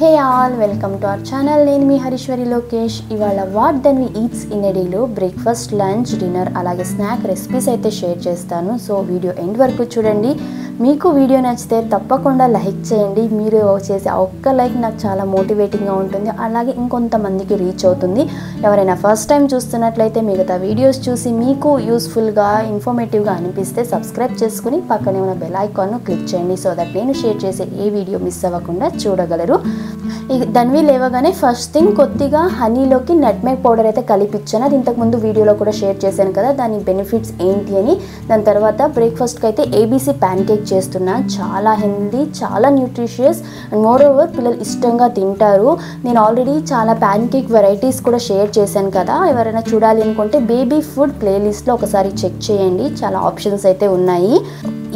Hey all, welcome to our channel. నేను మీ హరీశ్వరి లోకేష్. ఇవాళ what then we eats in a డేలో breakfast, lunch, dinner అలాగే snack recipes అయితే share చేస్తాను. సో వీడియో ఎండ్ వరకు చూడండి. మీకు వీడియో నచ్చితే తప్పకుండా లైక్ చేయండి. మీరు చేసే ఒక్క లైక్ నాకు చాలా మోటివేటింగ్గా ఉంటుంది, అలాగే ఇంకొంతమందికి రీచ్ అవుతుంది. ఎవరైనా ఫస్ట్ టైం చూస్తున్నట్లయితే మిగతా వీడియోస్ చూసి మీకు యూస్ఫుల్గా ఇన్ఫర్మేటివ్గా అనిపిస్తే సబ్స్క్రైబ్ చేసుకుని పక్కనే ఉన్న బెల్ ఐకాన్ను క్లిక్ చేయండి. సో దట్ నేను షేర్ చేసే ఏ వీడియో మిస్ అవ్వకుండా చూడగలరు. దానివి లేవగానే ఫస్ట్ థింగ్ కొద్దిగా హనీలోకి నట్మేగ్ పౌడర్ అయితే కలిపిచ్చాను. అది ఇంతకుముందు వీడియోలో కూడా షేర్ చేశాను కదా, దాని బెనిఫిట్స్ ఏంటి అని. దాని తర్వాత బ్రేక్ఫాస్ట్కి అయితే ఏబీసీ ప్యాన్ కేక్ చేస్తున్నా. చాలా హెల్దీ, చాలా న్యూట్రిషియస్ అండ్ మోర్ ఓవర్ పిల్లలు ఇష్టంగా తింటారు. నేను ఆల్రెడీ చాలా ప్యాన్ కేక్ వెరైటీస్ కూడా షేర్ చేశాను కదా, ఎవరైనా చూడాలి అనుకుంటే బేబీ ఫుడ్ ప్లేలిస్ట్లో ఒకసారి చెక్ చేయండి. చాలా ఆప్షన్స్ అయితే ఉన్నాయి.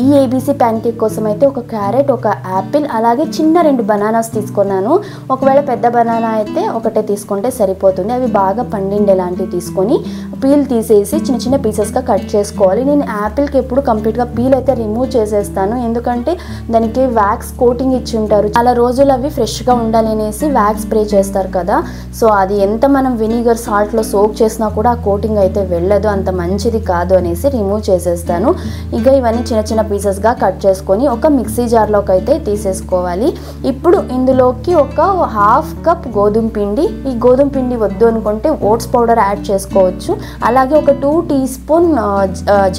ఈ ఏబీసీ ప్యాన్ కేక్ కోసం అయితే ఒక క్యారెట్, ఒక యాపిల్ అలాగే చిన్న 2 బనానాస్ తీసుకున్నాను. ఒకవేళ పెద్ద బనానా అయితే ఒకటే తీసుకుంటే సరిపోతుంది. అవి బాగా పండిండేలాంటివి తీసుకొని పీల్ తీసేసి చిన్న చిన్న పీసెస్గా కట్ చేసుకోవాలి. నేను యాపిల్కి ఎప్పుడు కంప్లీట్గా పీల్ అయితే రిమూవ్ చేసేస్తాను, ఎందుకంటే దానికి వ్యాక్స్ కోటింగ్ ఇచ్చి ఉంటారు. చాలా రోజులు అవి ఫ్రెష్గా ఉండాలి అనేసి వ్యాక్స్ స్ప్రే చేస్తారు కదా. సో అది ఎంత మనం వినిగర్ సాల్ట్లో సోక్ చేసినా కూడా ఆ కోటింగ్ అయితే వెళ్ళదు, అంత మంచిది కాదు అనేసి రిమూవ్ చేసేస్తాను. ఇక ఇవన్నీ చిన్న చిన్న పీసెస్గా కట్ చేసుకొని ఒక మిక్సీ జార్లోకి అయితే తీసేసుకోవాలి. ఇప్పుడు ఇందులోకి ఒక 1/2 కప్ గోధుమ పిండి, ఈ గోధుమ పిండి వద్దు అనుకుంటే ఓట్స్ పౌడర్ యాడ్ చేసుకోవచ్చు. అలాగే ఒక 2 teaspoon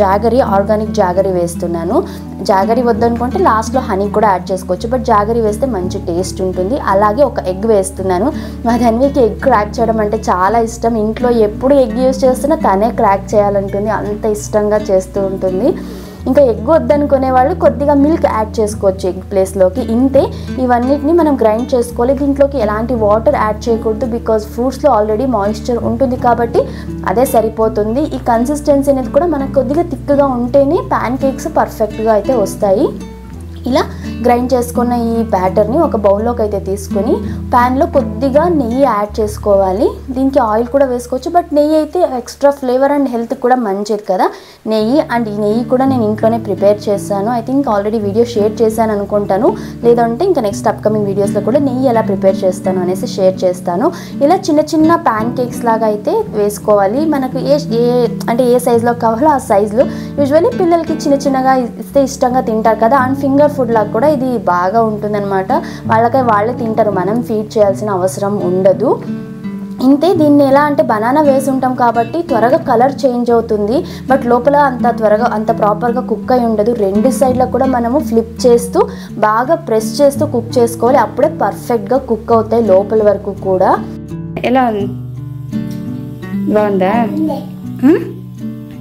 jaggery, organic jaggery వేస్తున్నాను. జాగరీ వద్దు అనుకుంటే లాస్ట్లో హనీ కూడా యాడ్ చేసుకోవచ్చు, బట్ జాగరీ వేస్తే మంచి టేస్ట్ ఉంటుంది. అలాగే ఒక ఎగ్ వేస్తున్నాను. మా ధన్వికి ఎగ్ క్రాక్ చేయడం అంటే చాలా ఇష్టం. ఇంట్లో ఎప్పుడు ఎగ్ యూజ్ చేస్తున్నా తనే క్రాక్ చేయాలంటుంది, అంత ఇష్టంగా చేస్తూ ఉంటుంది. ఇంకా ఎగ్ వద్దనుకునే వాళ్ళు కొద్దిగా మిల్క్ యాడ్ చేసుకోవచ్చు ఎగ్ ప్లేస్లోకి. ఇంతే, ఇవన్నిటిని మనం గ్రైండ్ చేసుకోవాలి. దీంట్లోకి ఎలాంటి వాటర్ యాడ్ చేయకూడదు, బికాజ్ ఫ్రూట్స్లో ఆల్రెడీ మాయిశ్చర్ ఉంటుంది కాబట్టి అదే సరిపోతుంది. ఈ కన్సిస్టెన్సీ అనేది కూడా మనకు కొద్దిగా థిక్గా ఉంటేనే ప్యాన్ కేక్స్ పర్ఫెక్ట్గా అయితే వస్తాయి. ఇలా గ్రైండ్ చేసుకున్న ఈ బ్యాటర్ని ఒక బౌల్లోకి అయితే తీసుకొని ప్యాన్లో కొద్దిగా నెయ్యి యాడ్ చేసుకోవాలి. దీనికి ఆయిల్ కూడా వేసుకోవచ్చు, బట్ నెయ్యి అయితే ఎక్స్ట్రా ఫ్లేవర్ అండ్ హెల్త్ కూడా మంచిది కదా నెయ్యి. అండ్ ఈ నెయ్యి కూడా నేను ఇంట్లోనే ప్రిపేర్ చేశాను. I think already video share చేశాను అనుకుంటాను, లేదంటే ఇంకా నెక్స్ట్ అప్కమింగ్ వీడియోస్లో కూడా నెయ్యి ఎలా ప్రిపేర్ చేస్తాను అనేసి షేర్ చేస్తాను. ఇలా చిన్న చిన్న ప్యాన్ కేక్స్ లాగా అయితే వేసుకోవాలి. మనకు ఏ సైజులో కావాలో ఆ సైజులో. యూజువల్లీ పిల్లలకి చిన్న చిన్నగా ఇస్తే ఇష్టంగా తింటారు కదా, అండ్ ఫింగర్ ఫుడ్ లాగా కూడా ఇది బాగా ఉంటుందన్నమాట. వాళ్ళే తింటారు, మనం ఫీడ్ చేయాల్సిన అవసరం ఉండదు. ఇంతే, దీన్ని ఎలా అంటే బనానా వేసి ఉంటాం కాబట్టి త్వరగా కలర్ చేంజ్ అవుతుంది, బట్ లోపల అంత ప్రాపర్గా కుక్ అయి ఉండదు. 2 సైడ్లకు కూడా మనము ఫ్లిప్ చేస్తూ బాగా ప్రెస్ చేస్తూ కుక్ చేసుకోవాలి, అప్పుడే పర్ఫెక్ట్గా కుక్ అవుతాయి లోపల వరకు కూడా. ఎలా ఉంది? బాగుందా?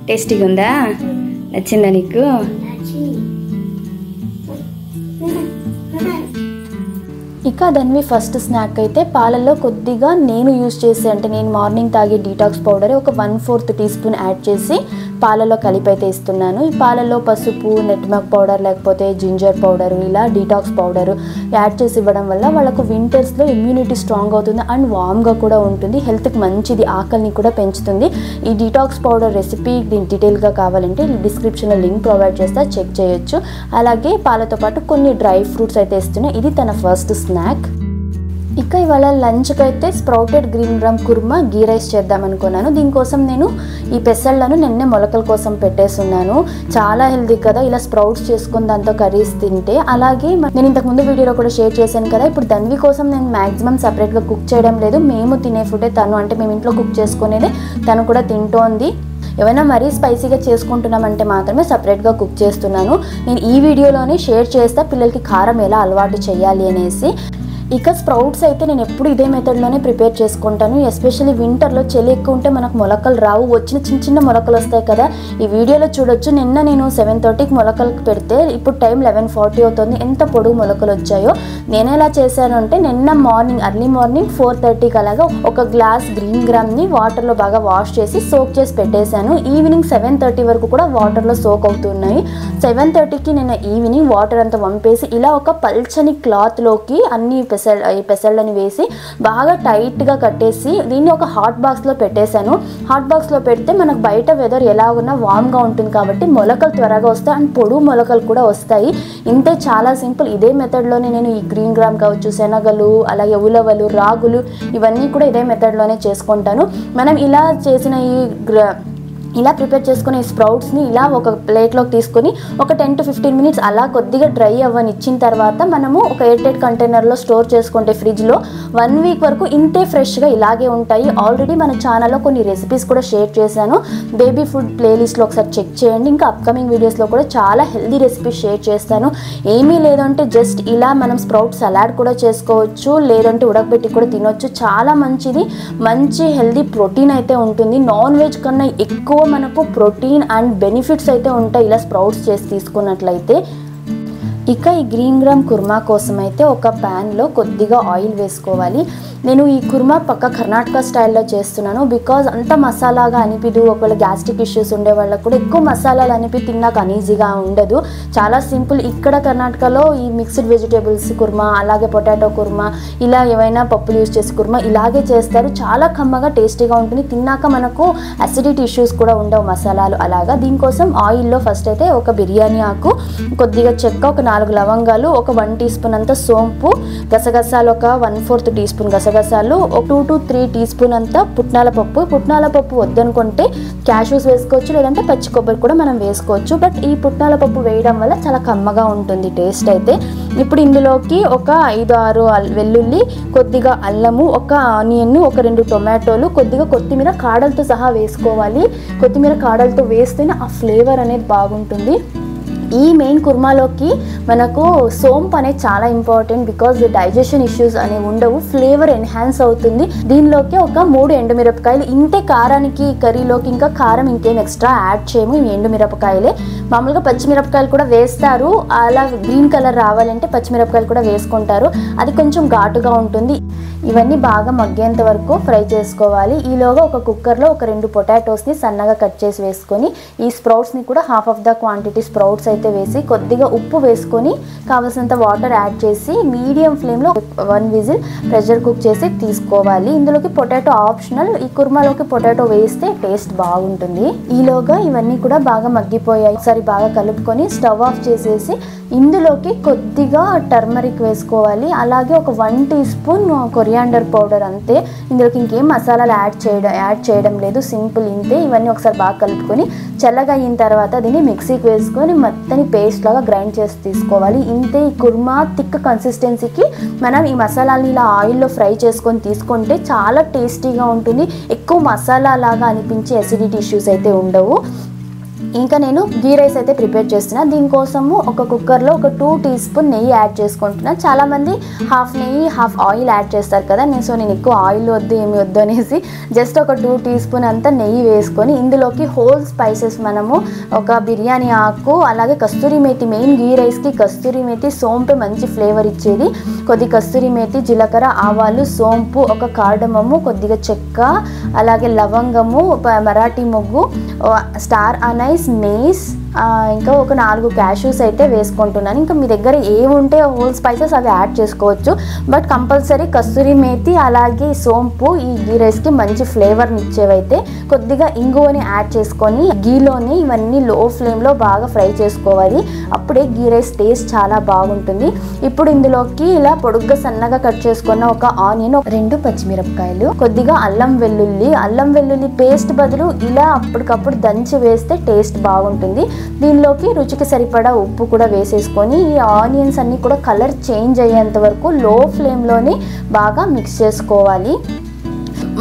టేస్టీగా ఉందా? నచ్చిందా నీకు? ఇక దాన్ని ఫస్ట్ స్నాక్ అయితే పాలల్లో కొద్దిగా నేను యూజ్ చేసి, అంటే నేను మార్నింగ్ తాగే డీటాక్స్ పౌడర్ ఒక 1/4 టీ స్పూన్ యాడ్ చేసి పాలలో కలిపి అయితే ఇస్తున్నాను. ఈ పాలలో పసుపు, నట్మేగ్ పౌడర్ లేకపోతే జింజర్ పౌడర్, ఇలా డీటాక్స్ పౌడర్ యాడ్ చేసి ఇవ్వడం వల్ల వాళ్ళకు వింటర్స్లో ఇమ్యూనిటీ స్ట్రాంగ్ అవుతుంది అండ్ వామ్గా కూడా ఉంటుంది, హెల్త్కి మంచిది, ఆకలిని కూడా పెంచుతుంది. ఈ డీటాక్స్ పౌడర్ రెసిపీ దీని డీటెయిల్గా కావాలంటే డిస్క్రిప్షన్లో లింక్ ప్రొవైడ్ చేస్తా, చెక్ చేయొచ్చు. అలాగే పాలతో పాటు కొన్ని డ్రై ఫ్రూట్స్ అయితే ఇస్తున్నాయి. ఇది తన ఫస్ట్ స్నాక్. ఇక ఇవాళ లంచ్కి అయితే స్ప్రౌటెడ్ గ్రీన్ గ్రామ్ కుర్మా గీ రైస్ చేద్దాం అనుకున్నాను. దీనికోసం నేను ఈ పెసళ్ళను నిన్నే మొలకల కోసం పెట్టేస్తున్నాను. చాలా హెల్తీ కదా ఇలా స్ప్రౌట్స్ చేసుకుని దాంతో కర్రీస్ తింటే. అలాగే నేను ఇంతకుముందు వీడియోలో కూడా షేర్ చేశాను కదా, ఇప్పుడు ధన్వి కోసం నేను మ్యాక్సిమం సపరేట్గా కుక్ చేయడం లేదు. మేము తినే ఫుడే తను, అంటే మేము ఇంట్లో కుక్ చేసుకునేదే తను కూడా తింటోంది. ఏమైనా మరీ స్పైసీగా చేసుకుంటున్నామంటే మాత్రమే సపరేట్గా కుక్ చేస్తున్నాను. నేను ఈ వీడియోలోనే షేర్ చేస్తా పిల్లలకి కారం ఎలా అలవాటు చేయాలి అనేసి. ఇక స్ప్రౌట్స్ అయితే నేను ఎప్పుడు ఇదే మెథడ్లోనే ప్రిపేర్ చేసుకుంటాను. ఎస్పెషల్లీ వింటర్లో చలి ఎక్కువ ఉంటే మనకు మొలకలు రావు, వచ్చిన చిన్న చిన్న మొలకలు వస్తాయి కదా. ఈ వీడియోలో చూడొచ్చు, నిన్న నేను 7:30కి మొలకలకు పెడితే ఇప్పుడు టైం 11:40 అవుతుంది. ఎంత పొడుగు మొలకలు వచ్చాయో. నేను ఎలా చేశాను అంటే నిన్న ఎర్లీ మార్నింగ్ 4:30కి అలాగా ఒక గ్లాస్ గ్రీన్ గ్రామ్ని వాటర్లో బాగా వాష్ చేసి సోక్ చేసి పెట్టేశాను. ఈవినింగ్ 7:30 వరకు కూడా వాటర్లో సోక్ అవుతున్నాయి. 7:30కి నేను ఈవినింగ్ వాటర్ అంతా వంపేసి ఇలా ఒక పల్చని క్లాత్లోకి అన్ని పెసళ్ళని వేసి బాగా టైట్గా కట్టేసి దీన్ని ఒక హాట్ బాక్స్లో పెట్టేశాను. హాట్ బాక్స్లో పెడితే మనకు బయట వెదర్ ఎలా ఉన్నా వామ్గా ఉంటుంది కాబట్టి మొలకలు త్వరగా వస్తాయి అండ్ పొడుగు మొలకలు కూడా వస్తాయి. ఇంతే, చాలా సింపుల్. ఇదే మెథడ్లోనే నేను ఈ గ్రీన్ గ్రామ్ కావచ్చు, శనగలు, అలాగే ఉలవలు, రాగులు ఇవన్నీ కూడా ఇదే మెథడ్లోనే చేసుకుంటాను. మనం ఇలా చేసిన ఇలా ప్రిపేర్ చేసుకునే స్ప్రౌట్స్ని ఇలా ఒక ప్లేట్లోకి తీసుకొని ఒక 10 to 15 minutes అలా కొద్దిగా డ్రై అవ్వనిచ్చిన తర్వాత మనము ఒక ఎయిర్ టైట్ కంటైనర్లో స్టోర్ చేసుకుంటే ఫ్రిడ్జ్లో 1 week వరకు ఇంతే ఫ్రెష్గా ఇలాగే ఉంటాయి. ఆల్రెడీ మన ఛానల్లో కొన్ని రెసిపీస్ కూడా షేర్ చేశాను. బేబీ ఫుడ్ ప్లేలిస్ట్లో ఒకసారి చెక్ చేయండి. ఇంకా అప్కమింగ్ వీడియోస్లో కూడా చాలా హెల్దీ రెసిపీస్ షేర్ చేస్తాను. ఏమీ లేదంటే జస్ట్ ఇలా మనం స్ప్రౌట్ సలాడ్ కూడా చేసుకోవచ్చు, లేదంటే ఉడకబెట్టి కూడా తినొచ్చు. చాలా మంచిది, మంచి హెల్దీ ప్రోటీన్ అయితే ఉంటుంది. నాన్ వెజ్ కన్నా ఎక్కువ మనకు ప్రోటీన్ అండ్ బెనిఫిట్స్ అయితే ఉంటాయి ఇలా స్ప్రౌట్స్ చేసి తీసుకున్నట్లయితే. ఇక ఈ గ్రీన్ గ్రామ్ కుర్మా కోసం అయితే ఒక ప్యాన్లో కొద్దిగా ఆయిల్ వేసుకోవాలి. నేను ఈ కుర్మా పక్క కర్ణాటక స్టైల్లో చేస్తున్నాను. బికాజ్ అంత మసాలాగా అనిపిదు. ఒకవేళ గ్యాస్ట్రిక్ ఇష్యూస్ ఉండే వాళ్ళకు కూడా ఎక్కువ మసాలాలు అనిపి తిన్నాక అనీజీగా ఉండదు. చాలా సింపుల్. ఇక్కడ కర్ణాటకలో ఈ మిక్స్డ్ వెజిటేబుల్స్ కుర్మా, అలాగే పొటాటో కుర్మా, ఇలా ఏవైనా పప్పులు యూజ్ చేసి కుర్మా ఇలాగే చేస్తారు. చాలా కమ్మగా టేస్టీగా ఉంటుంది. తిన్నాక మనకు అసిడిటీ ఇష్యూస్ కూడా ఉండవు మసాలాలు అలాగా. దీనికోసం ఆయిల్లో ఫస్ట్ అయితే ఒక బిర్యానీ ఆకు, కొద్దిగా చెక్క, ఒక 4 లవంగాలు, ఒక 1 teaspoon అంత సోంపు, గసగసాలు ఒక 1/4 teaspoon గసగసాలు, ఒక 2 to 3 teaspoon అంతా పుట్నాల పప్పు వద్దనుకుంటే క్యాష్యూస్ వేసుకోవచ్చు, లేదంటే పచ్చి కొబ్బరి కూడా మనం వేసుకోవచ్చు. బట్ ఈ పుట్నాల పప్పు వేయడం వల్ల చాలా కమ్మగా ఉంటుంది టేస్ట్ అయితే. ఇప్పుడు ఇందులోకి ఒక 5-6 వెల్లుల్లి, కొద్దిగా అల్లము, ఒక ఆనియన్, ఒక 2 టొమాటోలు, కొద్దిగా కొత్తిమీర కాడలతో సహా వేసుకోవాలి. కొత్తిమీర కాడలతో వేస్తేనే ఆ ఫ్లేవర్ అనేది బాగుంటుంది. ఈ మెయిన్ కుర్మాలోకి మనకు సోంపు అనేది చాలా ఇంపార్టెంట్. బికాజ్ డైజెషన్ ఇష్యూస్ అనేవి ఉండవు, ఫ్లేవర్ ఎన్హాన్స్ అవుతుంది. దీనిలోకి ఒక 3 ఎండుమిరపకాయలు. ఇంతే కారానికి కర్రీలోకి ఇంకా కారం ఇంకేం ఎక్స్ట్రా యాడ్ చేయము. ఈ ఎండుమిరపకాయలే. మామూలుగా పచ్చిమిరపకాయలు కూడా వేస్తారు, అలా గ్రీన్ కలర్ రావాలంటే పచ్చిమిరపకాయలు కూడా వేసుకుంటారు. అది కొంచెం ఘాటుగా ఉంటుంది. ఇవన్నీ బాగా మగ్గేంత వరకు ఫ్రై చేసుకోవాలి. ఈలోగా ఒక కుక్కర్లో ఒక 2 పొటాటోస్ని సన్నగా కట్ చేసి వేసుకొని ఈ స్ప్రౌట్స్ని కూడా half of the quantity sprouts అయితే వేసి కొద్దిగా ఉప్పు వేసుకొని కావలసినంత వాటర్ యాడ్ చేసి మీడియం ఫ్లేమ్లో 1 విజిల్ ప్రెషర్ కుక్ చేసి తీసుకోవాలి. ఇందులోకి పొటాటో ఆప్షనల్. ఈ కుర్మాలోకి పొటాటో వేస్తే టేస్ట్ బాగుంటుంది. ఈలోగా ఇవన్నీ కూడా బాగా మగ్గిపోయాయి. ఒకసారి బాగా కలుపుకొని స్టవ్ ఆఫ్ చేసేసి ఇందులోకి కొద్దిగా టర్మరిక్ వేసుకోవాలి. అలాగే ఒక 1 teaspoon కొరియాండర్ పౌడర్. అంతే, ఇందులోకి ఇంకేం మసాలాలు యాడ్ చేయడం లేదు, సింపుల్ ఇంతే. ఇవన్నీ ఒకసారి బాగా కలుపుకొని చల్లగా అయిన తర్వాత దీన్ని మిక్సీకి వేసుకొని మొత్తాన్ని పేస్ట్ లాగా గ్రైండ్ చేసి తీసుకోవాలి. ఇంతే. ఈ కుర్మా థిక్ కన్సిస్టెన్సీకి మనం ఈ మసాలాని ఇలా ఆయిల్లో ఫ్రై చేసుకొని తీసుకుంటే చాలా టేస్టీగా ఉంటుంది. ఎక్కువ మసాలా లాగా అనిపించే అసిడిటీ ఇష్యూస్ అయితే ఉండవు. ఇంకా నేను గీ రైస్ అయితే ప్రిపేర్ చేస్తున్నా. దీనికోసము ఒక కుక్కర్లో ఒక 2 teaspoon నెయ్యి యాడ్ చేసుకుంటున్నాను. చాలామంది హాఫ్ నెయ్యి హాఫ్ ఆయిల్ యాడ్ చేస్తారు కదా. నేను ఎక్కువ ఆయిల్ వద్దు ఏమి వద్దు అనేసి జస్ట్ ఒక 2 teaspoon అంతా నెయ్యి వేసుకొని ఇందులోకి హోల్ స్పైసెస్ మనము ఒక బిర్యానీ ఆకు, అలాగే కస్తూరి మేతి. మెయిన్ గీ రైస్కి కస్తూరి మేతి, సోంపు మంచి ఫ్లేవర్ ఇచ్చేది. కొద్ది కస్తూరి మేతి, జీలకర్ర, ఆవాలు, సోంపు, ఒక కార్డమము, కొద్దిగా చెక్క, అలాగే లవంగము, మరాఠీ మొగ్గు, స్టార్ అనైస్, మేస్, ఇంకా ఒక 4 క్యాష్యూస్ అయితే వేసుకుంటున్నాను. ఇంకా మీ దగ్గర ఏముంటే హోల్ స్పైసెస్ అవి యాడ్ చేసుకోవచ్చు. బట్ కంపల్సరీ కస్తూరి మేతి అలాగే సోంపు ఈ గీ రైస్కి మంచి ఫ్లేవర్ని ఇచ్చేవైతే. కొద్దిగా ఇంగువని యాడ్ చేసుకొని గీలోనే ఇవన్నీ లో ఫ్లేమ్లో బాగా ఫ్రై చేసుకోవాలి. అప్పుడే గీ రైస్ టేస్ట్ చాలా బాగుంటుంది. ఇప్పుడు ఇందులోకి ఇలా పొడుగ్గా సన్నగా కట్ చేసుకున్న ఒక ఆనియన్, 2 పచ్చిమిరపకాయలు, కొద్దిగా అల్లం వెల్లుల్లి పేస్ట్ బదులు ఇలా అప్పటికప్పుడు దంచి వేస్తే టేస్ట్ బాగుంటుంది. దీనిలోకి రుచికి సరిపడా ఉప్పు కూడా వేసేసుకొని ఈ ఆనియన్స్ అన్నీ కూడా కలర్ చేంజ్ అయ్యేంత వరకు లో ఫ్లేమ్లోనే బాగా మిక్స్ చేసుకోవాలి.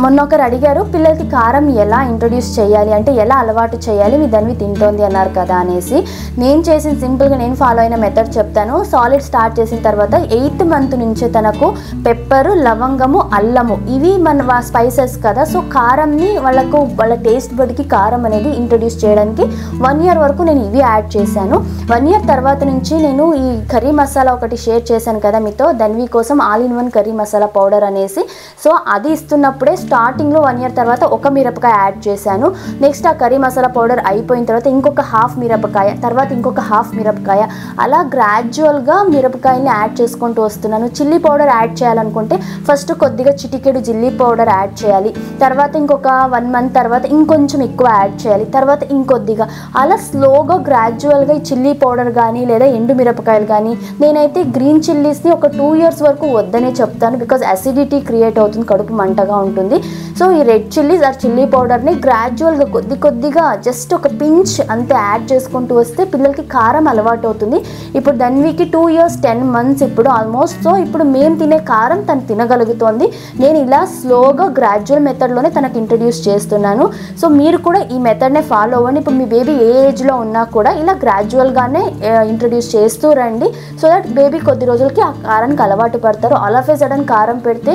మొన్న ఒకరు అడిగారు పిల్లలకి కారం ఎలా ఇంట్రొడ్యూస్ చేయాలి అంటే ఎలా అలవాటు చేయాలి, మీ దాన్ని తింటోంది అన్నారు కదా అనేసి. నేను చేసిన సింపుల్గా నేను ఫాలో అయిన మెథడ్ చెప్తాను. సాలిడ్ స్టార్ట్ చేసిన తర్వాత 8th month నుంచే తనకు పెప్పరు, లవంగము, అల్లము ఇవి మన స్పైసెస్ కదా. సో కారంని వాళ్ళ టేస్ట్ బడికి కారం అనేది ఇంట్రొడ్యూస్ చేయడానికి 1 year వరకు నేను ఇవి యాడ్ చేశాను. 1 year తర్వాత నుంచి నేను ఈ కర్రీ మసాలా ఒకటి షేర్ చేశాను కదా మీతో, ధన్వి కోసం all in one curry masala powder అనేసి. సో అది ఇస్తున్నప్పుడే స్టార్టింగ్లో 1 ఇయర్ తర్వాత ఒక మిరపకాయ యాడ్ చేశాను. నెక్స్ట్ ఆ కర్రీ మసాలా పౌడర్ అయిపోయిన తర్వాత ఇంకొక హాఫ్ మిరపకాయ, తర్వాత ఇంకొక హాఫ్ మిరపకాయ, అలా గ్రాడ్యువల్గా మిరపకాయని యాడ్ చేసుకుంటూ వస్తున్నాను. చిల్లీ పౌడర్ యాడ్ చేయాలనుకుంటే ఫస్ట్ కొద్దిగా చిటికెడు చిల్లీ పౌడర్ యాడ్ చేయాలి, తర్వాత ఇంకొక 1 మంత్ తర్వాత ఇంకొంచెం ఎక్కువ యాడ్ చేయాలి, తర్వాత ఇంకొద్దిగా, అలా స్లోగా గ్రాడ్యువల్గా ఈ చిల్లీ పౌడర్ కానీ లేదా ఎండు మిరపకాయలు కానీ, నేనైతే గ్రీన్ చిల్లీస్ని ఒక 2 ఇయర్స్ వరకు వద్దనే చెప్తాను. బికాజ్ అసిడిటీ క్రియేట్ అవుతుంది, కడుపు మంటగా ఉంటుంది. సో ఈ రెడ్ చిల్లీస్ ఆర్ చిల్లీ పౌడర్ని గ్రాడ్యువల్గా కొద్దిగా జస్ట్ ఒక పించ్ అంతే యాడ్ చేసుకుంటూ వస్తే పిల్లలకి కారం అలవాటు అవుతుంది. ఇప్పుడు ధన్వికి 2 ఇయర్స్ 10 మంత్స్ ఇప్పుడు ఆల్మోస్ట్. సో ఇప్పుడు మేము తినే కారం తను తినగలుగుతోంది. నేను ఇలా స్లోగా గ్రాడ్యువల్ మెథడ్లోనే తనకు ఇంట్రడ్యూస్ చేస్తున్నాను. సో మీరు కూడా ఈ మెథడ్నే ఫాలో అవ్వండి. ఇప్పుడు మీ బేబీ ఏ ఏజ్లో ఉన్నా కూడా ఇలా గ్రాడ్యువల్గానే ఇంట్రడ్యూస్ చేస్తూ రండి. సో దట్ బేబీ కొద్ది రోజులకి ఆ కారానికి అలవాటు పడతారు. ఆల్ ఆఫ్ ఏ సడన్ కారం పెడితే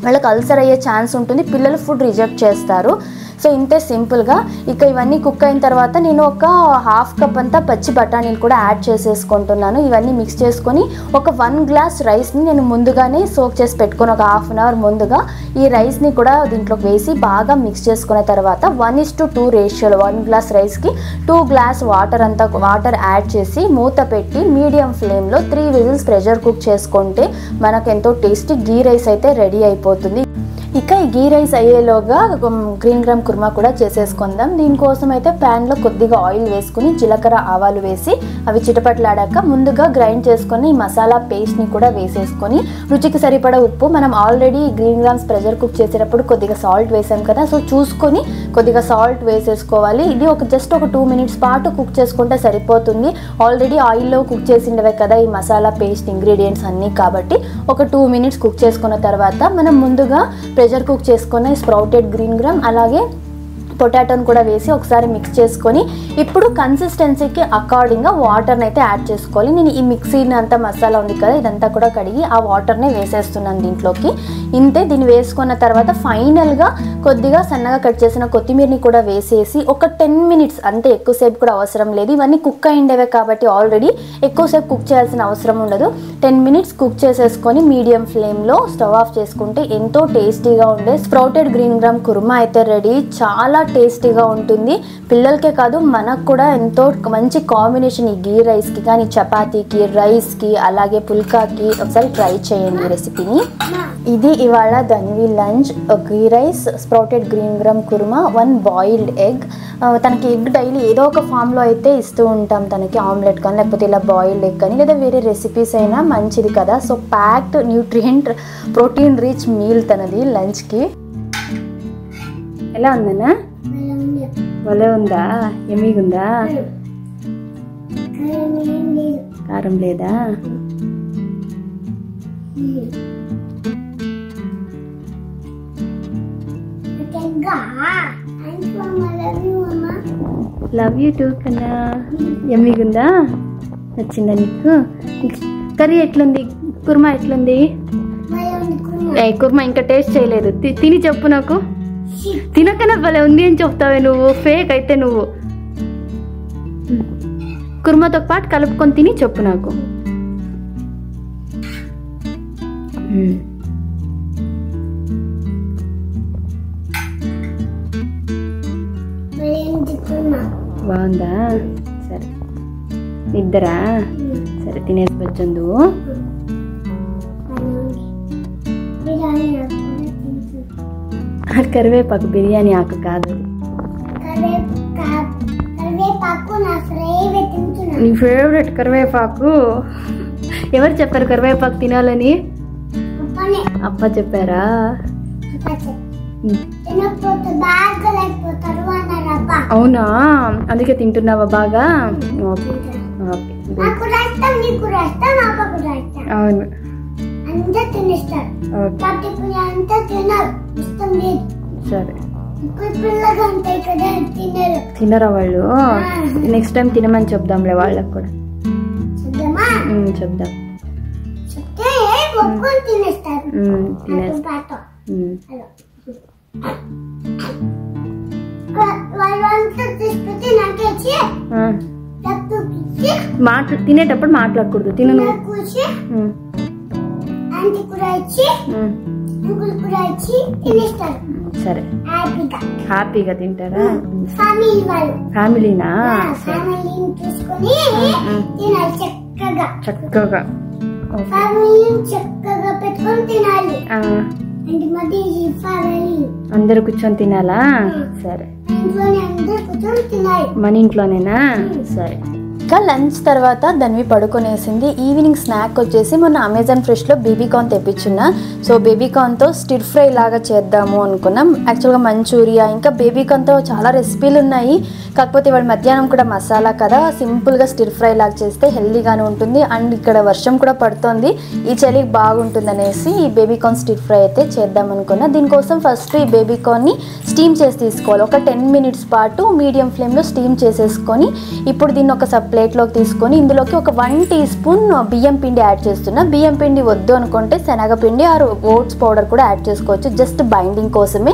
వాళ్ళకి అల్సర్ అయ్యే ఛాన్స్ ఉంటుంది, పిల్లలు ఫుడ్ రిజెక్ట్ చేస్తారు. సో ఇంతే సింపుల్గా. ఇక ఇవన్నీ కుక్ అయిన తర్వాత నేను ఒక హాఫ్ కప్ అంతా పచ్చి బఠానీలు కూడా యాడ్ చేసేసుకుంటున్నాను. ఇవన్నీ మిక్స్ చేసుకొని ఒక 1 గ్లాస్ రైస్ని నేను ముందుగానే సోక్ చేసి పెట్టుకొని ఒక హాఫ్ అన్ అవర్ ముందుగా ఈ రైస్ని కూడా దీంట్లోకి వేసి బాగా మిక్స్ చేసుకున్న తర్వాత 1:2 రేషియోలో 1 గ్లాస్ రైస్కి 2 గ్లాస్ వాటర్ యాడ్ చేసి మూత పెట్టి మీడియం ఫ్లేమ్లో 3 విజిల్స్ ప్రెషర్ కుక్ చేసుకుంటే మనకు ఎంతో టేస్టీ గీ రైస్ అయితే రెడీ అయిపోతుంది. ఇక ఈ గీ రైస్ అయ్యేలోగా గ్రీన్ గ్రామ్ కుర్మా కూడా చేసేసుకుందాం. దీనికోసం అయితే ప్యాన్లో కొద్దిగా ఆయిల్ వేసుకుని జీలకర్ర ఆవాలు వేసి అవి చిటపట్లాడాక ముందుగా గ్రైండ్ చేసుకొని ఈ మసాలా పేస్ట్ని కూడా వేసేసుకొని రుచికి సరిపడా ఉప్పు, మనం already green grams pressure cook చేసేటప్పుడు కొద్దిగా సాల్ట్ వేసాం కదా, సో చూసుకొని కొద్దిగా సాల్ట్ వేసేసుకోవాలి. ఇది జస్ట్ ఒక 2 మినిట్స్ పాటు కుక్ చేసుకుంటే సరిపోతుంది. ఆల్రెడీ ఆయిల్లో కుక్ చేసిండవే కదా ఈ మసాలా పేస్ట్ ఇంగ్రీడియంట్స్ అన్నీ, కాబట్టి ఒక 2 మినిట్స్ కుక్ చేసుకున్న తర్వాత మనం ముందుగా ప్రెషర్ కుక్ చేసుకున్న స్ప్రౌటెడ్ గ్రీన్ గ్రామ్ అలాగే పొటాటోని కూడా వేసి ఒకసారి మిక్స్ చేసుకొని ఇప్పుడు కన్సిస్టెన్సీకి అకార్డింగ్గా వాటర్ని అయితే యాడ్ చేసుకోవాలి. నేను ఈ మిక్సీని అంతా మసాలా ఉంది కదా ఇదంతా కూడా కడిగి ఆ వాటర్ని వేసేస్తున్నాను దీంట్లోకి. ఇంతే. దీన్ని వేసుకున్న తర్వాత ఫైనల్గా కొద్దిగా సన్నగా కట్ చేసిన కొత్తిమీరని కూడా వేసేసి ఒక 10 మినిట్స్, అంతే, ఎక్కువసేపు కూడా అవసరం లేదు. ఇవన్నీ కుక్ అయ్యిండేవే కాబట్టి ఆల్రెడీ ఎక్కువసేపు కుక్ చేయాల్సిన అవసరం ఉండదు. 10 మినిట్స్ కుక్ చేసేసుకొని మీడియం ఫ్లేమ్లో స్టవ్ ఆఫ్ చేసుకుంటే ఎంతో టేస్టీగా ఉండే స్ప్రౌటెడ్ గ్రీన్ గ్రామ్ కుర్మా అయితే రెడీ. చాలా టేస్టీగా ఉంటుంది. పిల్లలకే కాదు మనకు కూడా ఎంతో మంచి కాంబినేషన్ ఈ గీ రైస్కి కానీ చపాతీకి, రైస్కి, అలాగే పుల్కాకి. ఒకసారి ట్రై చేయండి ఈ రెసిపీని. ఇది ఇవాళ Dhanvi lunch. Ghee rice, sprouted green gram kurma, 1 boiled egg. తనకి ఎగ్ డైలీ ఏదో ఒక ఫామ్లో అయితే ఇస్తూ ఉంటాం తనకి, ఆమ్లెట్ కానీ లేకపోతే ఇలా బాయిల్డ్ ఎగ్ కానీ లేదా వేరే రెసిపీస్ అయినా మంచిది కదా. So packed nutrient protein rich meal తనది లంచ్కి. ఎలా ఉందన్నా? భలే ఉందా? ఎమ్మీగా ఉందా? కారం లేదా? లవ్ యూ టూ కన్నా. ఎమ్మీగా ఉందా? నచ్చిందా నీకు? కర్రీ ఎట్లుంది? కుర్మా ఎట్లుంది? కుర్మా ఇంకా టేస్ట్ చేయలేదు, తిని చెప్పు నాకు. తినకనే భలే ఉంది అని చెప్తావే నువ్వు, ఫేక్ అయితే నువ్వు. కుర్మాతో పాటు కలుపుకొని తిని చెప్పు నాకు. బాగుందా? సరే ఇద్దరా? సరే తినేసి వచ్చందు. కరివేపాకు బిర్యానీ ఆకు కాదు, నీ ఫేవరెట్ కరివేపాకు. ఎవరు చెప్పారు కరివేపాకు తినాలని? అప్ప చెప్పారా? అవునా, అందుకే తింటున్నావా బాగా? అవును, సరే. తినరా వాళ్ళు? నెక్స్ట్ టైం తినమని చెప్దాంలే వాళ్ళకు కూడా. చెప్దాం. తినేటప్పుడు మాట్లాడకూడదు, తిను. సరే, హ్యాపీగా తింటారా? ఫ్యామిలీనా? చక్కగా అందరు కూర్చొని తినాలా? సరే, మన ఇంట్లోనేనా? సరే. ఇంకా లంచ్ తర్వాత ధన్వి పడుకొనేసింది. ఈవినింగ్ స్నాక్ వచ్చేసి మొన్న అమెజాన్ ఫ్రెష్లో బేబీకార్న్ తెప్పించున్నా. సో బేబీకార్న్తో స్టిర్ ఫ్రై లాగా చేద్దాము అనుకున్నాం. యాక్చువల్గా మంచూరియా ఇంకా బేబీకార్న్తో చాలా రెసిపీలు ఉన్నాయి. కాకపోతే ఇవాళ మధ్యాహ్నం కూడా మసాలా కదా, సింపుల్గా స్టిర్ ఫ్రై లాగా చేస్తే హెల్దీగానే ఉంటుంది. అండ్ ఇక్కడ వర్షం కూడా పడుతుంది, ఈ చలికి బాగుంటుంది అనేసి ఈ బేబీకార్న్ స్టిర్ ఫ్రై అయితే చేద్దాం అనుకున్నా. దీనికోసం ఫస్ట్ ఈ బేబీకార్న్ని స్టీమ్ చేసి తీసుకోవాలి. ఒక 10 minutes పాటు మీడియం ఫ్లేమ్లో స్టీమ్ చేసేసుకొని ఇప్పుడు దీన్ని ఒక ప్లేట్లోకి తీసుకొని ఇందులోకి ఒక 1 teaspoon బియ్యం పిండి యాడ్ చేస్తున్నా. బియ్యం పిండి వద్దు అనుకుంటే శనగపిండి ఆర్ ఓట్స్ పౌడర్ కూడా యాడ్ చేసుకోవచ్చు, జస్ట్ బైండింగ్ కోసమే.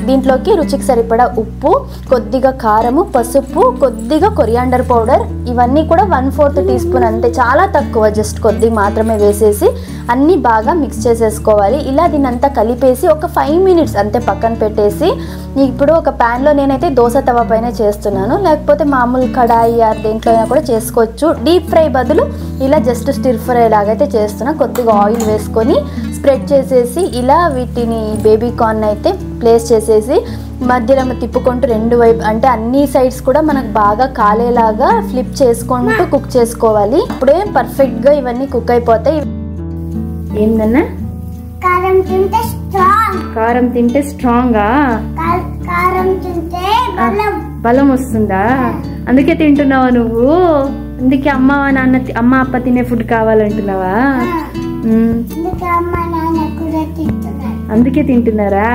దీంట్లోకి రుచికి సరిపడా ఉప్పు, కొద్దిగా కారము, పసుపు, కొద్దిగా కొరియాండర్ పౌడర్, ఇవన్నీ కూడా 1/4 teaspoon అంతే, చాలా తక్కువ, జస్ట్ కొద్దిగా మాత్రమే వేసేసి అన్నీ బాగా మిక్స్ చేసేసుకోవాలి. ఇలా దీన్ని అంతా కలిపేసి ఒక 5 minutes అంతే పక్కన పెట్టేసి ఇప్పుడు ఒక ప్యాన్లో నేనైతే దోశ తవ పైన చేస్తున్నాను, లేకపోతే మామూలు కడాయి ఆర్ దేంట్లో అయినా కూడా చేసుకోవచ్చు. డీప్ ఫ్రై బదులు ఇలా జస్ట్ స్టిర్ ఫ్రై లాగైతే చేస్తున్నా. కొద్దిగా ఆయిల్ వేసుకొని స్ప్రెడ్ చేసేసి ఇలా వీటిని బేబీకార్న్ అయితే ప్లేస్ చేసేసి మధ్యలో తిప్పుకుంటూ 2 వైపు అంటే అన్ని సైడ్స్ కూడా మనకు బాగా కాలేలాగా ఫ్లిప్ చేసుకుంటూ కుక్ చేసుకోవాలి. ఇప్పుడే పర్ఫెక్ట్గా ఇవన్నీ కుక్ అయిపోతాయి. ఏందన్నా? కారం తింటే స్ట్రాంగ్. కారం తింటే స్ట్రాంగా? కారం తింటే బలం వస్తుందా? అందుకే తింటున్నావా నువ్వు? అందుకే అమ్మ అప్ప తినే ఫుడ్ కావాలంటున్నావా? అందుకే తింటున్నారా?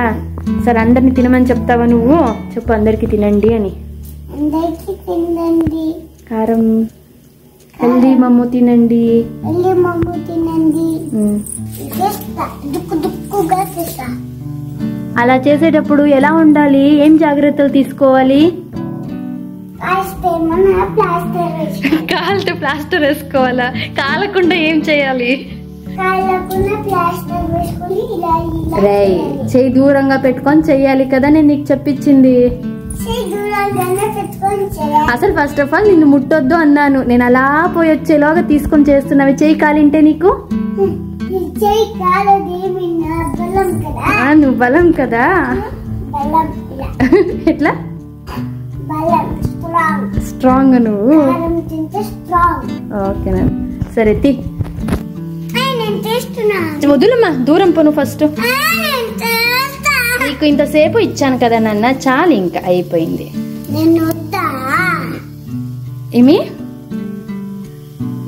సరే, అందరిని తినమని చెప్తావా నువ్వు? చెప్పు అందరికి తినండి అని. కారం హెల్దీ మమ్ము తినండి. అలా చేసేటప్పుడు ఎలా ఉండాలి? ఏం జాగ్రత్తలు తీసుకోవాలి? కాలితే ప్లాస్టర్ వేసుకోవాలా? కాలకుండా ఏం చేయాలి? చెయ్యి దూరంగా పెట్టుకొని చెయ్యాలి కదా, నేను నీకు చెప్పించింది. అసలు ఫస్ట్ ఆఫ్ ఆల్ నిన్ను ముట్టొద్దు అన్నాను, నేను అలా పోయి వచ్చేలాగా తీసుకొని చేస్తున్నావు. చెయ్యి కాలింటే నీకు నువ్వు బలం కదా. ఎట్లా స్ట్రాంగ్ నువ్వు? ఓకేనా, సరే తీ. వదులమ్మా, దూరం పోను. ఫస్ట్ నీకు ఇంతసేపు ఇచ్చాను కదా నాన్న, చాలు, ఇంకా అయిపోయింది. ఏమి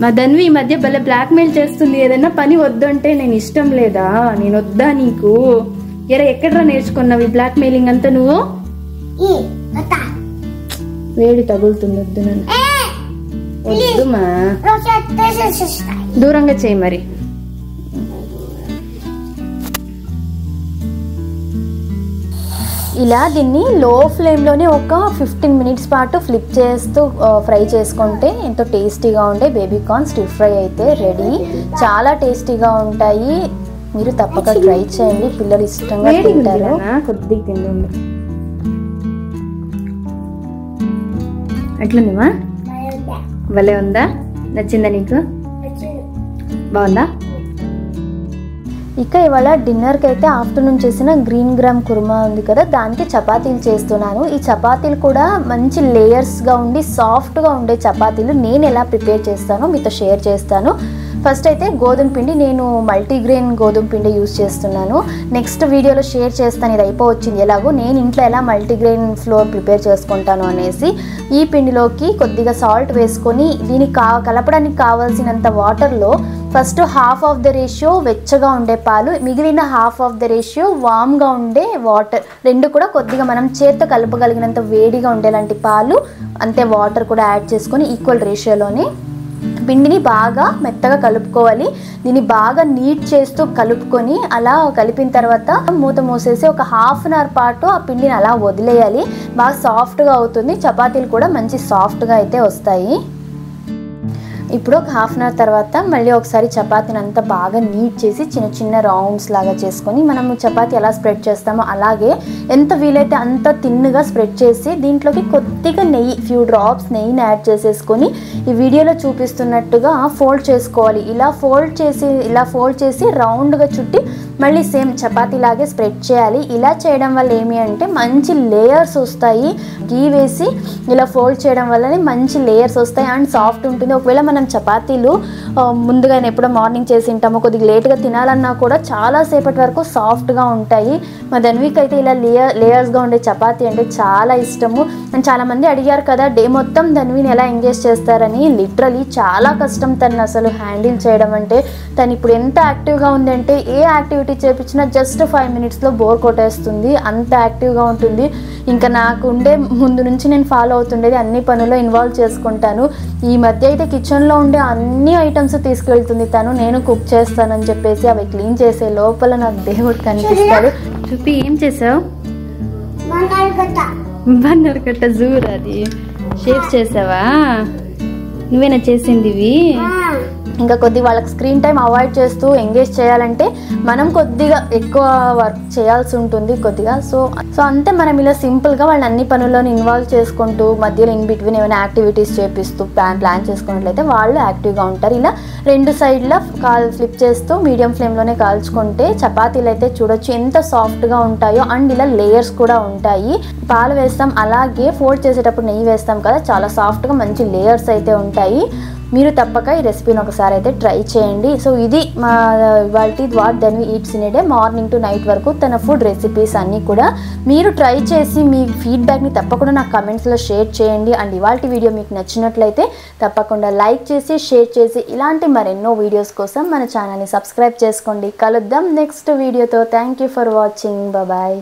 మా ధన్వి ఈ మధ్య భలే బ్లాక్మెయిల్ చేస్తుంది. ఏదన్నా పని వద్దంటే నేను ఇష్టం లేదా? నేను వద్దా నీకు? ఎక్కడరా నేర్చుకున్నావు ఈ బ్లాక్మెయిలింగ్ అంతా నువ్వు? వేడి తగులుతుంది, వద్దు నన్ను, వద్దుమా, దూరంగా చేయి మరి. ఇలా దీన్ని లో ఫ్లేమ్లోనే ఒక 15 minutes పాటు ఫ్లిప్ చేస్తూ ఫ్రై చేసుకుంటే ఎంతో టేస్టీగా ఉండే బేబీకార్న్ స్టిర్ ఫ్రై అయితే రెడీ. చాలా టేస్టీగా ఉంటాయి, మీరు తప్పక ట్రై చేయండి, పిల్లలు ఇష్టంగా తింటారు. కొద్దిగా తిండి అట్లుందిమా? భలే ఉందా? నచ్చిందా నీకు? బాగుందా? ఇక ఇవాళ డిన్నర్కి అయితే ఆఫ్టర్నూన్ చేసిన గ్రీన్ గ్రామ్ కుర్మా ఉంది కదా, దానికి చపాతీలు చేస్తున్నాను. ఈ చపాతీలు కూడా మంచి లేయర్స్గా ఉండి సాఫ్ట్గా ఉండే చపాతీలు నేను ఎలా ప్రిపేర్ చేస్తానో మీతో షేర్ చేస్తాను. ఫస్ట్ అయితే గోధుమ పిండి, నేను మల్టీగ్రెయిన్ గోధుమ పిండి యూజ్ చేస్తున్నాను. నెక్స్ట్ వీడియోలో షేర్ చేస్తాను, ఇది అయిపోవచ్చింది ఎలాగో నేను ఇంట్లో ఎలా మల్టీగ్రెయిన్ ఫ్లోర్ ప్రిపేర్ చేసుకుంటాను అనేసి. ఈ పిండిలోకి కొద్దిగా సాల్ట్ వేసుకొని దీనికి కలపడానికి కావాల్సినంత వాటర్లో ఫస్ట్ 1/2 ఆఫ్ ద రేషియో వెచ్చగా ఉండే పాలు, మిగిలిన 1/2 ఆఫ్ ద రేషియో వామ్గా ఉండే వాటర్, రెండు కూడా కొద్దిగా మనం చేత్తో కలపగలిగినంత వేడిగా ఉండేలాంటి పాలు అంతే వాటర్ కూడా యాడ్ చేసుకొని ఈక్వల్ రేషియోలోనే పిండిని బాగా మెత్తగా కలుపుకోవాలి. దీన్ని బాగా నీట్ చేస్తూ కలుపుకొని అలా కలిపిన తర్వాత మూత మూసేసి ఒక 1/2 an hour పాటు ఆ పిండిని అలా వదిలేయాలి. బాగా సాఫ్ట్గా అవుతుంది, చపాతీలు కూడా మంచి సాఫ్ట్గా అయితే వస్తాయి. ఇప్పుడు ఒక హాఫ్ అన్ అవర్ తర్వాత మళ్ళీ ఒకసారి చపాతీని అంతా బాగా నీట్ చేసి చిన్న చిన్న రౌండ్స్ లాగా చేసుకొని మనము చపాతీ ఎలా స్ప్రెడ్ చేస్తామో అలాగే ఎంత వీలైతే అంత తిన్నుగా స్ప్రెడ్ చేసి దీంట్లోకి కొద్దిగా నెయ్యి ఫ్యూ డ్రాప్స్ నెయ్యిని యాడ్ చేసేసుకొని ఈ వీడియోలో చూపిస్తున్నట్టుగా ఫోల్డ్ చేసుకోవాలి. ఇలా ఫోల్డ్ చేసి రౌండ్గా చుట్టి మళ్ళీ సేమ్ చపాతీ లాగే స్ప్రెడ్ చేయాలి. ఇలా చేయడం వల్ల ఏమి అంటే మంచి లేయర్స్ వస్తాయి. గీ వేసి ఇలా ఫోల్డ్ చేయడం వల్లనే మంచి లేయర్స్ వస్తాయి అండ్ సాఫ్ట్ ఉంటుంది. ఒకవేళ మనం చపాతీలు ముందుగా ఎప్పుడో మార్నింగ్ చేసి ఉంటామో కొద్దిగా లేట్గా తినాలన్నా కూడా చాలాసేపటి వరకు సాఫ్ట్గా ఉంటాయి. మా ధన్వికి అయితే ఇలా లేయర్స్గా ఉండే చపాతీ అంటే చాలా ఇష్టము. అండ్ చాలామంది అడిగారు కదా డే మొత్తం ధన్విని ఎలా ఎంగేజ్ చేస్తారని. లిటరలీ చాలా కష్టం తను అసలు హ్యాండిల్ చేయడం అంటే. తను ఇప్పుడు ఎంత యాక్టివ్గా ఉందంటే ఏ యాక్టివిటీ చేపించినా జస్ట్ 5 minutesలో బోర్ కొట్టేస్తుంది, అంత యాక్టివ్గా ఉంటుంది. ఇంకా నాకు ఉండే ముందు నుంచి నేను ఫాలో అవుతుండేది అన్ని పనుల్లో ఇన్వాల్వ్ చేసుకుంటాను. ఈ మధ్య అయితే కిచెన్లో ఉండే అన్ని ఐటమ్స్ తీసుకెళ్తుంది తను. నేను కుక్ చేస్తానని చెప్పేసి అవి క్లీన్ చేసే లోపల నాకు దేవుడు కనిపిస్తాడు. చూపి ఏం చేసావు? బన్నరకట్ట జూర్ అది షేప్ చేసావా? నువ్వేనా చేసింది ఇవి? ఇంకా కొద్దిగా వాళ్ళకి స్క్రీన్ టైం అవాయిడ్ చేస్తూ ఎంగేజ్ చేయాలంటే మనం కొద్దిగా ఎక్కువ వర్క్ చేయాల్సి ఉంటుంది కొద్దిగా. సో అంతే మనం ఇలా సింపుల్గా వాళ్ళని అన్ని పనుల్లోని ఇన్వాల్వ్ చేసుకుంటూ మధ్యలో ఇన్ బిట్వీన్ ఏమైనా యాక్టివిటీస్ చేపిస్తూ ప్లాన్ చేసుకున్నట్లయితే వాళ్ళు యాక్టివ్గా ఉంటారు. ఇలా 2 సైడ్ల ఫ్లిప్ చేస్తూ మీడియం ఫ్లేమ్లోనే కాల్చుకుంటే చపాతీలు అయితే చూడొచ్చు ఎంత సాఫ్ట్గా ఉంటాయో. అండ్ ఇలా లేయర్స్ కూడా ఉంటాయి. పాలు వేస్తాం అలాగే ఫోల్డ్ చేసేటప్పుడు నెయ్యి వేస్తాం కదా, చాలా సాఫ్ట్గా మంచి లేయర్స్ అయితే ఉంటాయి. మీరు తప్పక ఈ రెసిపీని ఒకసారి అయితే ట్రై చేయండి. సో ఇది మా what Dhanvi eats in a day morning to night వరకు తన ఫుడ్ రెసిపీస్ అన్నీ కూడా మీరు ట్రై చేసి మీ ఫీడ్బ్యాక్ని తప్పకుండా నాకు కమెంట్స్లో షేర్ చేయండి. అండ్ ఇవాళ వీడియో మీకు నచ్చినట్లయితే తప్పకుండా లైక్ చేసి షేర్ చేసి ఇలాంటి మరెన్నో వీడియోస్ కోసం మన ఛానల్ని సబ్స్క్రైబ్ చేసుకోండి. కలుద్దాం నెక్స్ట్ వీడియోతో. Thank you for watching. Bye.